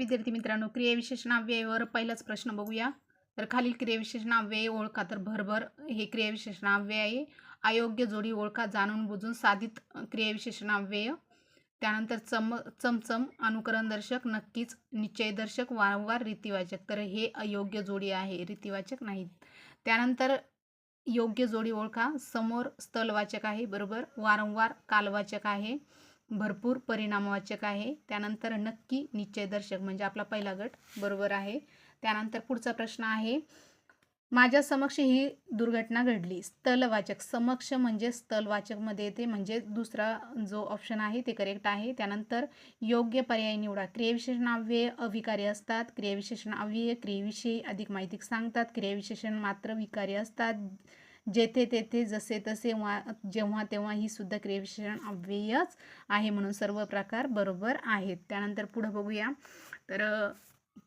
विद्यार्थी मित्रांनो, क्रियाविशेषणाव्ययावर पहिलाच प्रश्न बघूया. तर खालील क्रियाविशेषणाव्यय ओळखा. तर भरभर हे क्रियाविशेषणाव्यय आहे. अयोग्य जोडी ओळखा, जाणून बुजून साधित क्रियाविशेषणाव्यय. त्यानंतर चमचम, अनुकरणदर्शक, नक्कीच, निश्चयदर्शक, वारंवार, रीतिवाचक. तर हे अयोग्य जोडी आहे, रीतिवाचक नाहीत. त्यानंतर योग्य जोडी ओळखा. समोर स्थलवाचक आहे, बरोबर. वारंवार कालवाचक आहे. भरपूर परिणामवाचक आहे. त्यानंतर नक्की निश्चयदर्शक म्हणजे आपला पहिला गट बरोबर आहे. त्यानंतर पुढचा प्रश्न आहे, माझ्या समक्ष ही दुर्घटना घडली. स्थलवाचक, समक्ष म्हणजे स्थलवाचकमध्ये येते, म्हणजे दुसरा जो ऑप्शन आहे ते करेक्ट आहे. त्यानंतर योग्य पर्याय निवडा. क्रियाविशेषणाव्यय अविकारी असतात. क्रियाविशेषणाव्यय क्रियेविषयी अधिक माहिती सांगतात. क्रियाविशेषण मात्र विकारी असतात. जेथे तेथे जसे तसे जेव्हा तेव्हा ही सुद्धा क्रियाविशेषण अव्ययच आहे, म्हणून सर्व प्रकार बरोबर आहेत. त्यानंतर पुढे बघूया. तर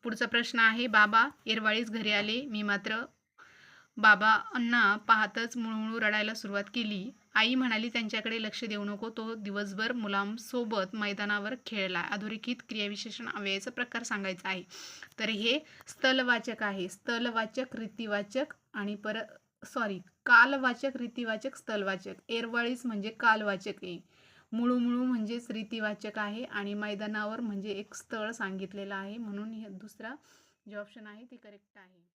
पुढचा प्रश्न आहे, बाबा येरवाळीच घरी आले. मी मात्र बाबांना पाहतच मुळमुळू रडायला सुरुवात केली. आई म्हणाली, त्यांच्याकडे लक्ष देऊ नको, तो दिवसभर मुलांसोबत मैदानावर खेळला. अधोरेखित क्रियाविशेषण अव्ययाचा प्रकार सांगायचा आहे. तर हे स्थलवाचक आहे. स्थलवाचक, रीतिवाचक आणि कालवाचक, रीतिवाचक, स्थलवाचक. येरवाळीच म्हणजे कालवाचक आहे. मुळूमुळू म्हणजेच रीतिवाचक आहे आणि मैदानावर म्हणजे एक स्थळ सांगितलेलं आहे, म्हणून हे दुसरा जे ऑप्शन आहे ते करेक्ट आहे.